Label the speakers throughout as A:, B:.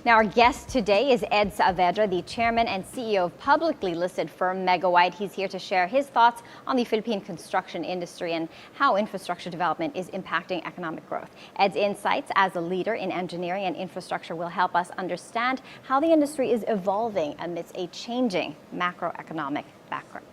A: Now, our guest today is Ed Saavedra, the chairman and CEO of publicly listed firm Megawide. He's here to share his thoughts on the Philippine construction industry and how infrastructure development is impacting economic growth. Ed's insights as a leader in engineering and infrastructure will help us understand how the industry is evolving amidst a changing macroeconomic backdrop.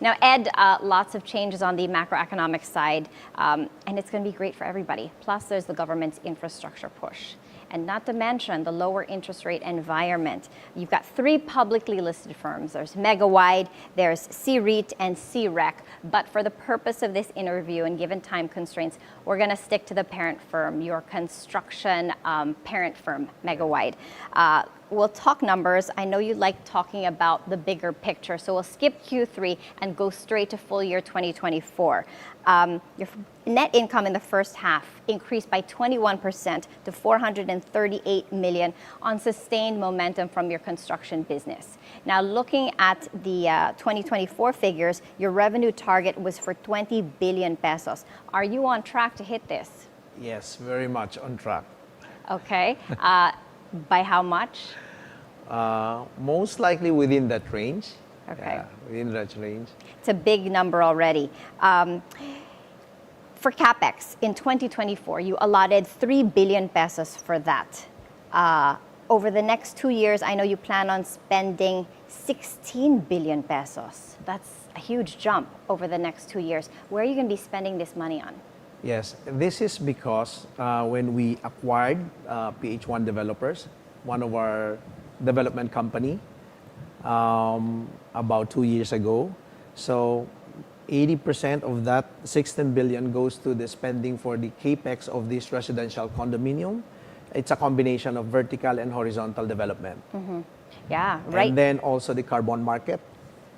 A: Now, Ed, lots of changes on the macroeconomic side, and it's going to be great for everybody. Plus, there's the government's infrastructure push. And not to mention the lower interest rate environment. You've got three publicly listed firms. There's Megawide, there's C-REIT, and C-REC. But for the purpose of this interview and given time constraints, we're going to stick to the parent firm, your construction parent firm, Megawide. We'll talk numbers. I know you like talking about the bigger picture, so we'll skip Q3 and go straight to full year 2024. Your net income in the first half increased by 21% to 438 million on sustained momentum from your construction business. Now, looking at the 2024 figures, your revenue target was for 20 billion pesos. Are you on track to hit this?
B: Yes, very much on track.
A: Okay. By how much?
B: Most likely within that range.
A: Okay.
B: Yeah, within that range.
A: It's a big number already. For CapEx, in 2024, you allotted 3 billion pesos for that. Over the next 2 years, I know you plan on spending 16 billion pesos. That's a huge jump over the next 2 years. Where are you going to be spending this money on?
B: Yes, this is because when we acquired PH1 Developers, one of our development company, about 2 years ago. So 80% of that 16 billion goes to the spending for the capex of this residential condominium. It's a combination of vertical and horizontal development.
A: Mm-hmm. Yeah, right.
B: And then also the carbon market,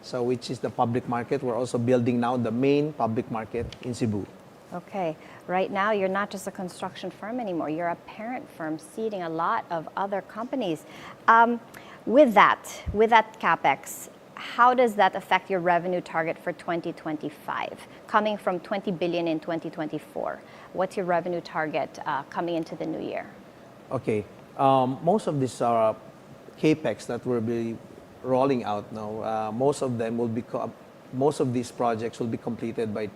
B: so which is the public market. We're also building now the main public market in Cebu.
A: Okay. Right now, you're not just a construction firm anymore. You're a parent firm seeding a lot of other companies. With that CapEx, how does that affect your revenue target for 2025? Coming from 20 billion in 2024, what's your revenue target coming into the new year?
B: Okay. Most of these capex that we'll be rolling out now, most of these projects will be completed by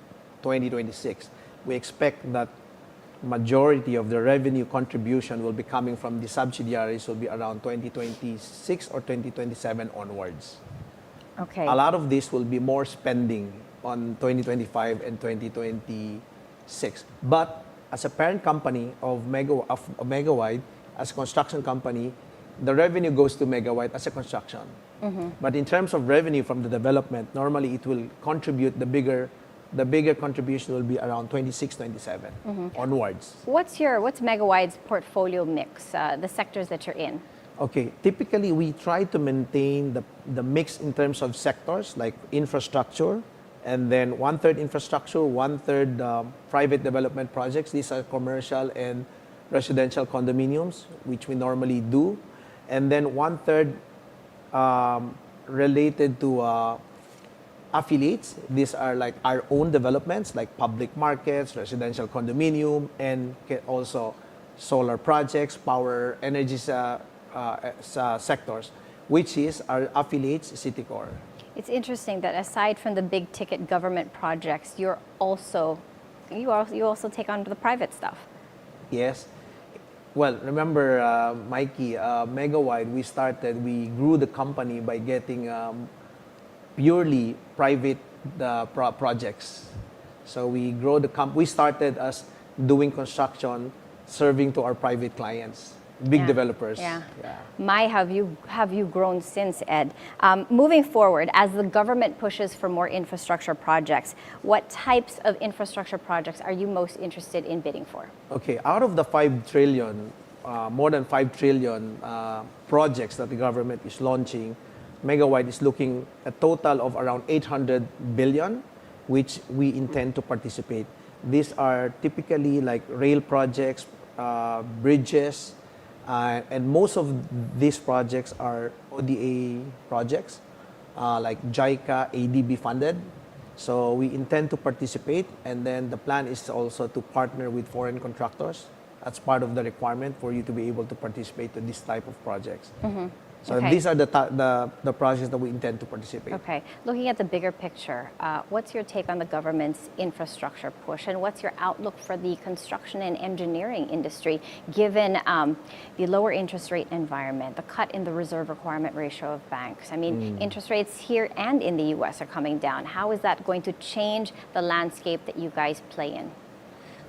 B: 2026. We expect that majority of the revenue contribution will be coming from the subsidiaries will be around 2026 or 2027 onwards.
A: Okay.
B: A lot of this will be more spending on 2025 and 2026. But as a parent company of Megawide, as a construction company, the revenue goes to Megawide as a construction. Mm-hmm. But in terms of revenue from the development, normally it will contribute the bigger contribution will be around 26, 27 onwards.
A: What's Megawide's portfolio mix, the sectors that you're in?
B: Okay, typically we try to maintain the mix in terms of sectors like infrastructure, and then 1/3 infrastructure, 1/3 private development projects. These are commercial and residential condominiums, which we normally do. And then 1/3 related to affiliates. These are like our own developments, like public markets, residential condominium, and also solar projects, power, energy sectors, which is our affiliates, Citicorp.
A: It's interesting that aside from the big ticket government projects, you also take on the private stuff.
B: Yes. Well, remember, Maiki, Megawide, we grew the company by getting purely private projects. So we started as doing construction, serving to our private clients, big developers.
A: Yeah. Have you grown since, Ed? Moving forward, as the government pushes for more infrastructure projects, what types of infrastructure projects are you most interested in bidding for?
B: Okay, out of the 5 trillion, more than 5 trillion projects that the government is launching, Megawide is looking at a total of around 800 billion, which we intend to participate. These are typically like rail projects, bridges, and most of these projects are ODA projects, like JICA, ADB funded. So we intend to participate, and then the plan is also to partner with foreign contractors That's part of the requirement for you to be able to participate in this type of projects. So
A: Okay.
B: these are the projects that we intend to participate.
A: Okay, looking at the bigger picture, what's your take on the government's infrastructure push, and what's your outlook for the construction and engineering industry, given the lower interest rate environment, the cut in the reserve requirement ratio of banks? I mean, interest rates here and in the U.S. are coming down. How is that going to change the landscape that you guys play in?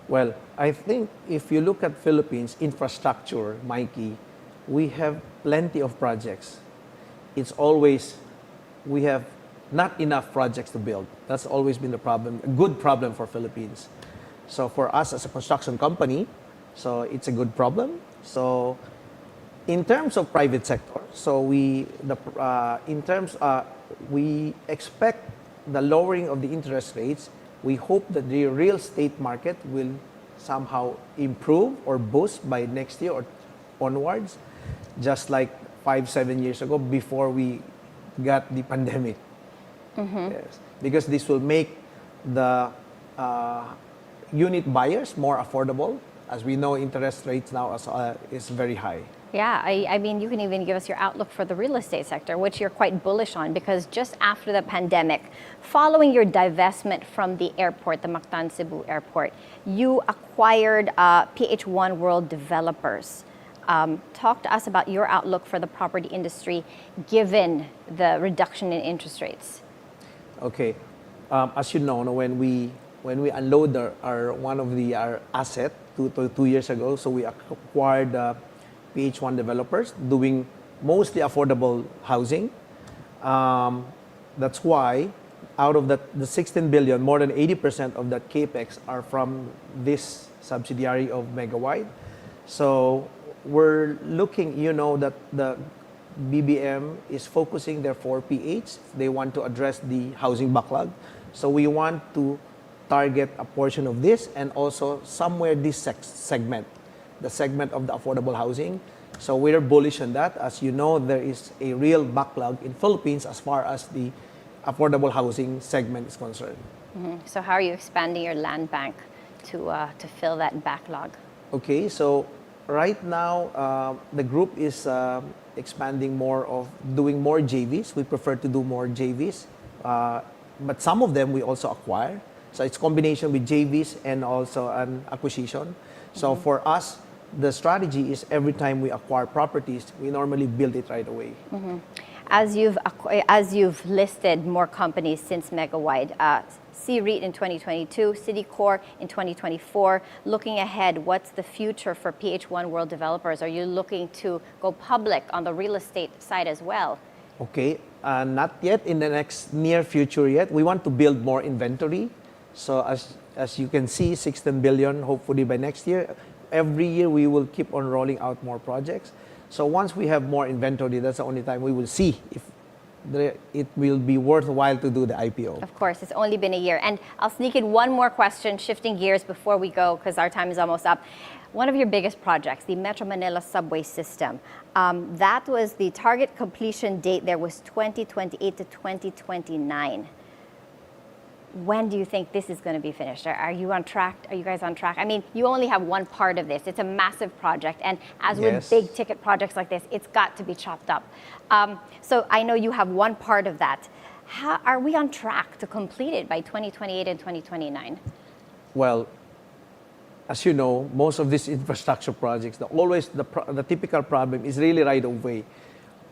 B: Well, I think if you look at Philippines infrastructure, Maiki, we have plenty of projects. It's always, we have not enough projects to build. That's always been the problem, a good problem for Philippines. So for us as a construction company, so it's a good problem. So in terms of private sector, so we expect the lowering of the interest rates. We hope that the real estate market will somehow improve or boost by next year or onwards, just like 5-7 years ago before we got the pandemic. Yes, because this will make the unit buyers more affordable. As we know, interest rates now is very high.
A: Yeah, I mean, you can even give us your outlook for the real estate sector, which you're quite bullish on, because just after the pandemic, following your divestment from the airport, the Mactan Cebu Airport, you acquired PH1 World Developers. Talk to us about your outlook for the property industry given the reduction in interest rates.
B: Okay, as you know, when we unload our asset 2 years ago, so we acquired PH1 Developers doing mostly affordable housing. That's why out of the 16 billion, more than 80% of that capex are from this subsidiary of Megawide. So we're looking, that the BBM is focusing their 4PH. They want to address the housing backlog. So we want to target a portion of this and also somewhere this segment, the segment of the affordable housing. So we're bullish on that. As you know, there is a real backlog in Philippines as far as the affordable housing segment is concerned.
A: So how are you expanding your land bank to fill that backlog?
B: Okay, so right now, the group is expanding doing more JVs. We prefer to do more JVs, but some of them we also acquire. So it's combination with JVs and also an acquisition. So for us, the strategy is every time we acquire properties, we normally build it right away.
A: As you've listed more companies since Megawide, C-REIT in 2022, Citicorp in 2024. Looking ahead, what's the future for PH1 World Developers? Are you looking to go public on the real estate side as well?
B: Okay, not yet in the next near future yet. We want to build more inventory. So as you can see, 16 billion, hopefully by next year. Every year we will keep on rolling out more projects. So once we have more inventory, that's the only time we will see if it will be worthwhile to do the IPO.
A: Of course, it's only been a year. And I'll sneak in one more question, shifting gears before we go, because our time is almost up. One of your biggest projects, the Metro Manila subway system, that was the target completion date there was 2028 to 2029. When do you think this is going to be finished? Are you on track? Are you guys on track? I mean, you only have one part of this. It's a massive project. And as with big ticket projects like this, it's got to be chopped up. So I know you have one part of that. How, are we on track to complete it by 2028 and 2029?
B: Well, as you know, most of these infrastructure projects, the typical problem is really right of way.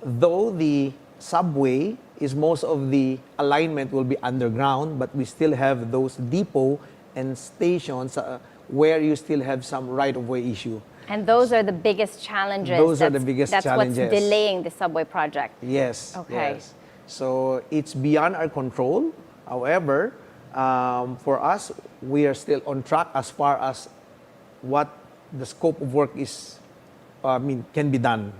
B: Though the subway is most of the alignment will be underground, but we still have those depot and stations where you still have some right-of-way issue.
A: And those are the biggest challenges.
B: Those are the biggest challenges.
A: That's what's delaying the subway project.
B: Yes.
A: Okay.
B: Yes. So it's beyond our control. However, for us, we are still on track as far as what the scope of work is, can be done.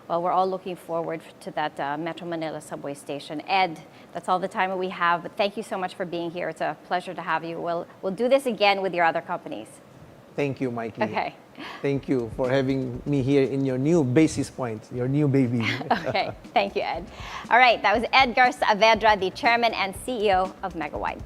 A: Well, we're all looking forward to that Metro Manila subway station. Ed, that's all the time we have. But thank you so much for being here. It's a pleasure to have you. We'll do this again with your other companies.
B: Thank you, Maiki.
A: Okay.
B: Thank you for having me here in your new basis point, your new baby.
A: Okay. Thank you, Ed. All right. That was Edgar Saavedra, the chairman and CEO of Megawide.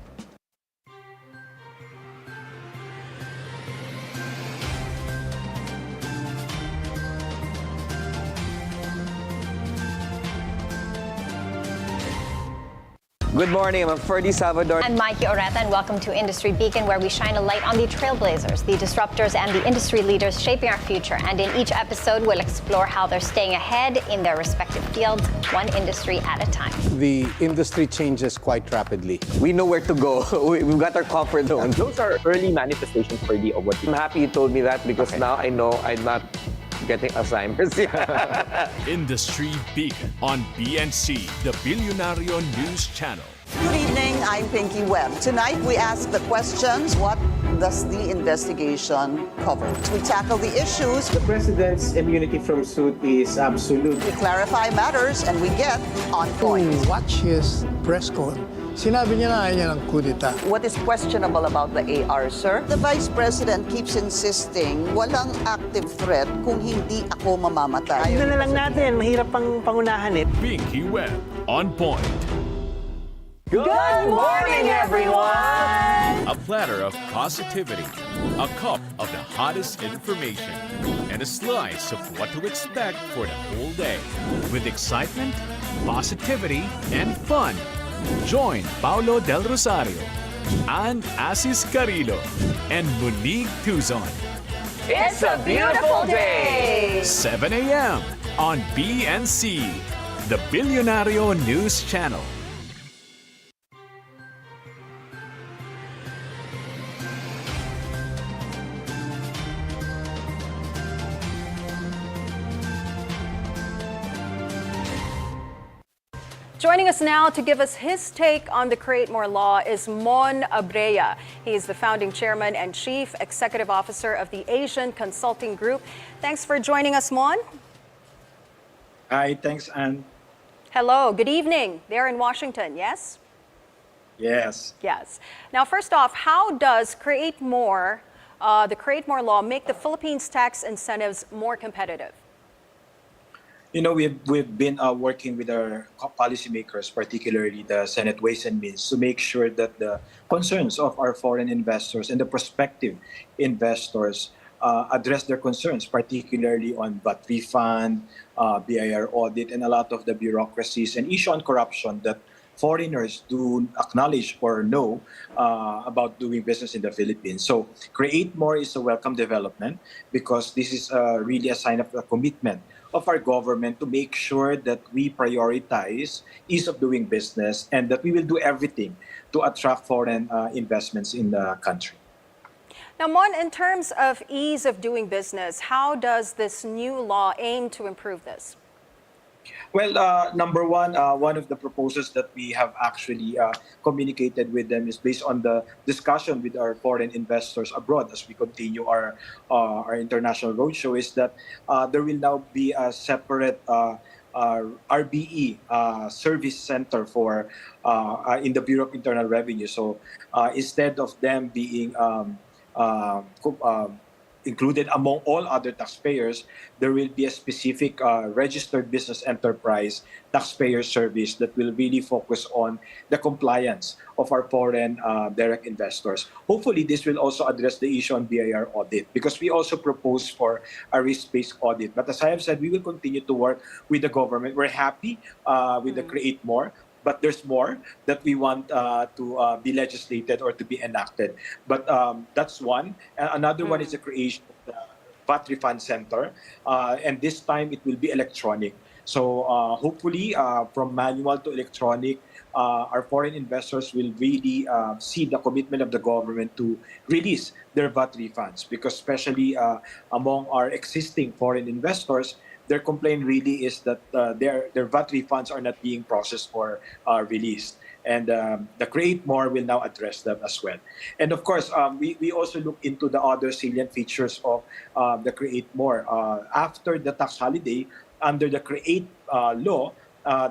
C: Good morning, I'm Ferdy Salvador.
A: I'm Maiki, Oreta, and welcome to Industry Beacon, where we shine a light on the trailblazers, the disruptors, and the industry leaders shaping our future. And in each episode, we'll explore how they're staying ahead in their respective fields, one industry at a time.
D: The industry changes quite rapidly.
C: We know where to go. We've got our comfort zone.
E: Those are early manifestations for the of what
C: I'm happy you told me that because now I know I'm not getting Alzheimer's.
F: Industry Beacon on BNC, the Bilyonaryo News Channel.
G: Good evening, I'm Pinky Webb. Tonight we ask the questions, what does the investigation cover? We tackle the issues,
H: The president's immunity from suit is absolute.
G: we clarify matters, and we get on point.
I: Watch his press con. Sinabi niya na ayaw niya ng kudeta.
G: What is questionable about the AR, sir? The Vice President keeps insisting walang active threat kung hindi ako mamamatay.
H: Tignan na lang natin, mahirap pang pangunahan eh.
F: Pinky Webb on point.
G: Good morning, everyone!
F: A platter of positivity, a cup of the hottest information, and a slice of what to expect for the whole day. With excitement, positivity, and fun. Join Paulo Del Rosario and Asis-Carilo and Monique Tuzon.
G: It's a beautiful day!
F: 7 a.m. on BNC, the Bilyonaryo News Channel.
J: Joining us now to give us his take on the Create More law is Mon Abrea. He is the founding chairman and chief executive officer of the Asian Consulting Group. Thanks for joining us, Mon.
K: Hi, thanks, Anne.
J: Hello, good evening. There in Washington, yes?
K: Yes.
J: Yes. Now, first off, how does Create More, the Create More law, make the Philippines' tax incentives more competitive?
K: You know, we've been working with our policymakers, particularly the Senate Ways and Means, to make sure that the concerns of our foreign investors and the prospective investors address their concerns, particularly on VAT refund, BIR audit, and a lot of the bureaucracies and issue on corruption that foreigners do acknowledge or know about doing business in the Philippines. So Create More is a welcome development because this is really a sign of a commitment of our government to make sure that we prioritize ease of doing business and that we will do everything to attract foreign investments in the country.
J: Now, Mon, in terms of ease of doing business, how does this new law aim to improve this?
K: Well, number one of the proposals that we have actually communicated with them is based on the discussion with our foreign investors abroad as we continue our international roadshow is that there will now be a separate RBE service center for in the Bureau of Internal Revenue. So instead of them being included among all other taxpayers, there will be a specific registered business enterprise taxpayer service that will really focus on the compliance of our foreign direct investors. Hopefully, this will also address the issue on BIR audit because we also propose for a risk-based audit. But as I have said, we will continue to work with the government. We're happy with the Create More, but there's more that we want to be legislated or to be enacted. But that's one. Another one is the creation of the VAT refund center. And this time it will be electronic. So hopefully from manual to electronic, our foreign investors will really see the commitment of the government to release their VAT refunds because especially among our existing foreign investors, their complaint really is that their VAT refunds are not being processed or released. And the Create More will now address them as well. And of course, we also look into the other salient features of the Create More. After the tax holiday, under the Create law,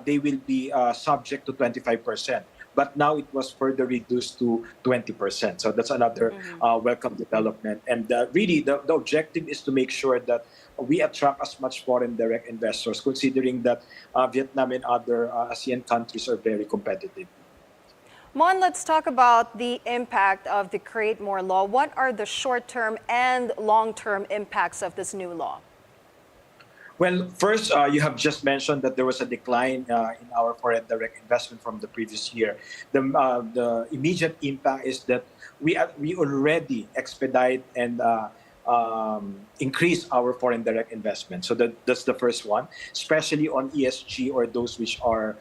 K: they will be subject to 25%. But now it was further reduced to 20%. So that's another welcome development. And really, the objective is to make sure that we attract as much foreign direct investors, considering that Vietnam and other ASEAN countries are very competitive.
J: Mon, let's talk about the impact of the Create More law. What are the short-term and long-term impacts of this new law?
K: Well, first, you have just mentioned that there was a decline in our foreign direct investment from the previous year. The immediate impact is that we already expedite and increase our foreign direct investment. So that's the first one, especially on ESG or those which are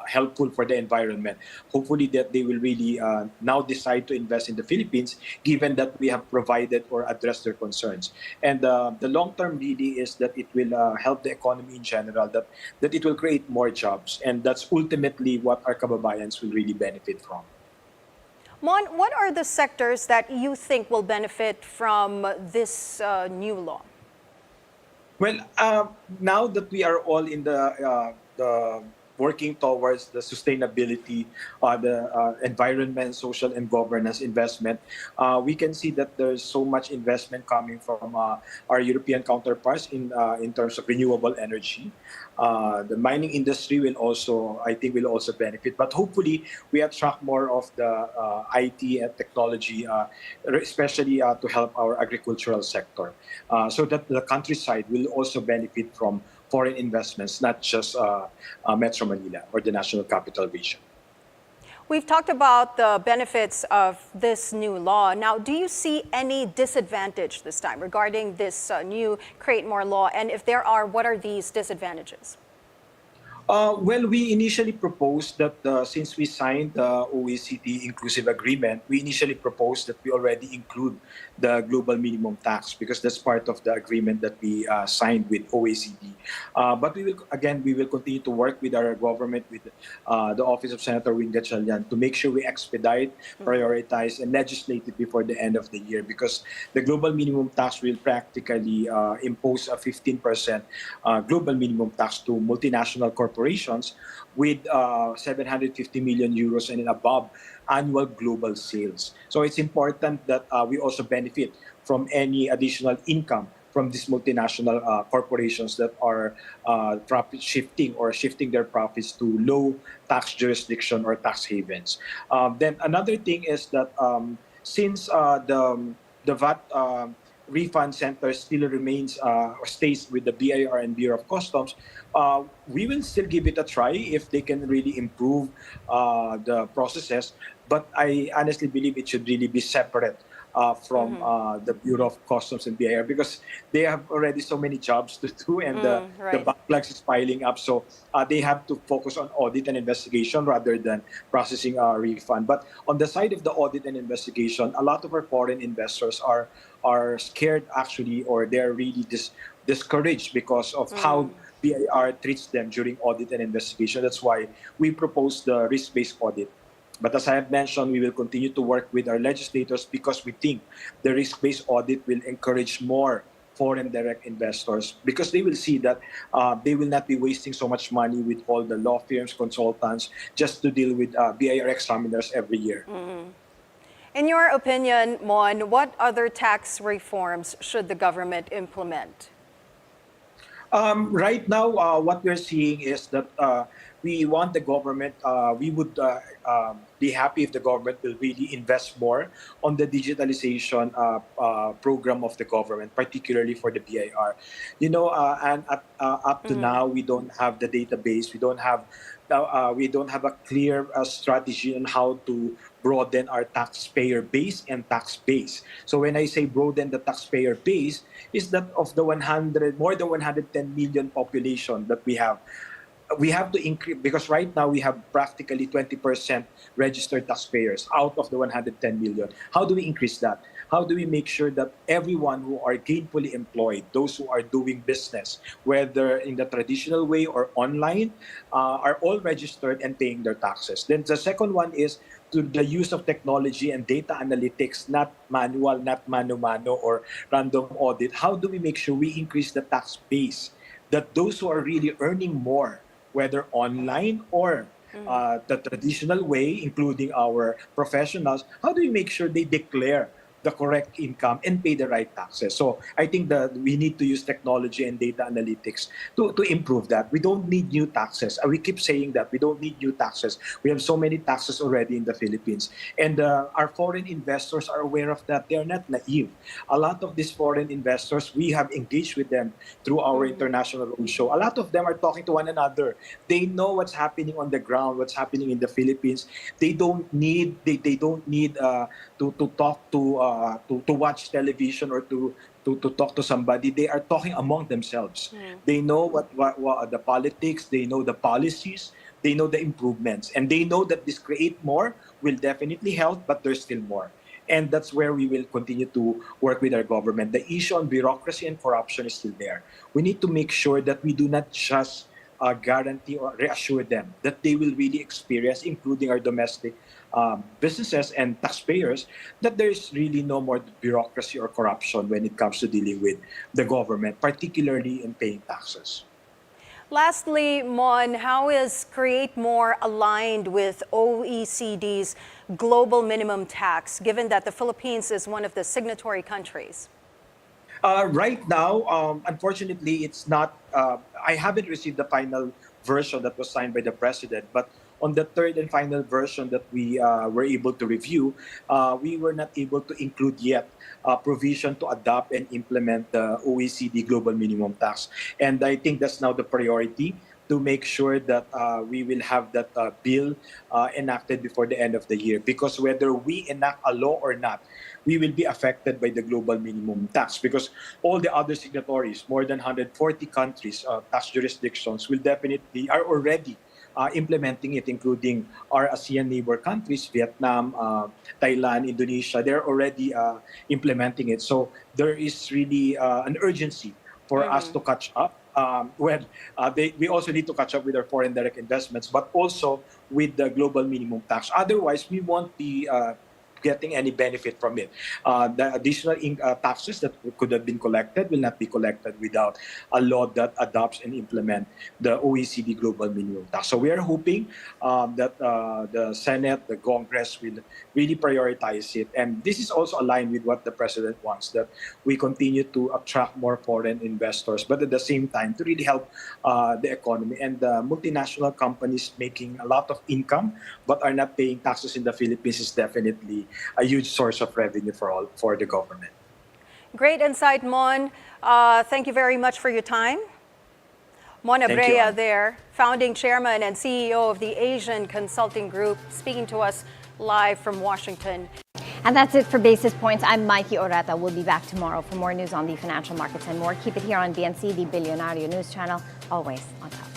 K: helpful for the environment. Hopefully that they will really now decide to invest in the Philippines, given that we have provided or addressed their concerns. And the long term really is that it will help the economy in general, that it will create more jobs. And that's ultimately what our kababayans will really benefit from.
J: Mon, what are the sectors that you think will benefit from this new law?
K: Well, now that we are all in the working towards the sustainability, the environment, social, and governance investment, we can see that there's so much investment coming from our European counterparts in terms of renewable energy. The mining industry will also, I think, will also benefit. But hopefully, we attract more of the IT and technology, especially to help our agricultural sector, so that the countryside will also benefit from foreign investments, not just Metro Manila or the National Capital Region.
J: We've talked about the benefits of this new law. Now, do you see any disadvantage this time regarding this new Create More law? And if there are, what are these disadvantages?
K: Well, we initially proposed that since we signed the OECD Inclusive Agreement, we initially proposed that we already include the global minimum tax because that's part of the agreement that we signed with OECD. But we will continue to work with our government, with the Office of Senator Wing Gatchalian, to make sure we expedite, prioritize, and legislate it before the end of the year because the global minimum tax will practically impose a 15% global minimum tax to multinational corporations with 750 million euros and above annual global sales. So it's important that we also benefit from any additional income from these multinational corporations that are profit shifting or shifting their profits to low tax jurisdiction or tax havens. Then another thing is that since the VAT refund center still remains or stays with the BIR and Bureau of Customs, we will still give it a try if they can really improve the processes. But I honestly believe it should really be separate from the Bureau of Customs and BIR because they have already so many jobs to do and the backlogs is piling up. So they have to focus on audit and investigation rather than processing a refund. But on the side of the audit and investigation, a lot of our foreign investors are scared actually, or they're really discouraged because of how BIR treats them during audit and investigation. That's why we propose the risk-based audit. But as I have mentioned, we will continue to work with our legislators because we think the risk-based audit will encourage more foreign direct investors because they will see that they will not be wasting so much money with all the law firms, consultants, just to deal with BIR examiners every year.
J: In your opinion, Mon, what other tax reforms should the government implement?
K: Right now, what we're seeing is that we want the government, we would be happy if the government will really invest more on the digitalization program of the government, particularly for the BIR. You know, and up to now, we don't have the database. We don't have a clear strategy on how to broaden our taxpayer base and tax base. So when I say broaden the taxpayer base, is that of the more than 110 million population that we have to increase, because right now we have practically 20% registered taxpayers out of the 110 million. How do we increase that? How do we make sure that everyone who are gainfully employed, those who are doing business, whether in the traditional way or online, are all registered and paying their taxes? Then the second one is to the use of technology and data analytics, not manual, not mano-mano or random audit. How do we make sure we increase the tax base, that those who are really earning more, whether online or the traditional way, including our professionals, how do we make sure they declare the correct income and pay the right taxes. So I think that we need to use technology and data analytics to improve that. We don't need new taxes. We keep saying that we don't need new taxes. We have so many taxes already in the Philippines. And our foreign investors are aware of that. They are not naive. A lot of these foreign investors, we have engaged with them through our international roadshow. A lot of them are talking to one another. They know what's happening on the ground, what's happening in the Philippines. They don't need to talk to watch television or to talk to somebody. They are talking among themselves. They know what the politics, they know the policies, they know the improvements, and they know that this create more will definitely help, but there's still more. And that's where we will continue to work with our government. The issue on bureaucracy and corruption is still there. We need to make sure that we do not just guarantee or reassure them that they will really experience, including our domestic businesses and taxpayers, that there is really no more bureaucracy or corruption when it comes to dealing with the government, particularly in paying taxes.
J: Lastly, Mon, how is Create More aligned with OECD's global minimum tax, given that the Philippines is one of the signatory countries?
K: Right now, unfortunately, it's not. I haven't received the final version that was signed by the president, but on the third and final version that we were able to review, we were not able to include yet a provision to adopt and implement the OECD global minimum tax. And I think that's now the priority, to make sure that we will have that bill enacted before the end of the year. Because whether we enact a law or not, we will be affected by the global minimum tax, because all the other signatories, more than 140 countries, tax jurisdictions, are already implementing it, including our ASEAN neighbor countries, Vietnam, Thailand, Indonesia. They're already implementing it. So there is really an urgency for us to catch up. We also need to catch up with our foreign direct investments, but also with the global minimum tax. Otherwise, we won't be getting any benefit from it. The additional taxes that could have been collected will not be collected without a law that adopts and implements the OECD global minimum tax. So we are hoping that the Senate, the Congress will really prioritize it. And this is also aligned with what the President wants, that we continue to attract more foreign investors, but at the same time to really help the economy. And the multinational companies making a lot of income but are not paying taxes in the Philippines is definitely a huge source of revenue for the government.
J: Great insight, Mon. Thank you very much for your time. Mon Abrea there, founding chairman and CEO of the Asian Consulting Group, speaking to us live from Washington.
A: And that's it for Basis Points. I'm Maiki Oreta. We'll be back tomorrow for more news on the financial markets and more. Keep it here on BNC, the Bilyonaryo news channel, always on top.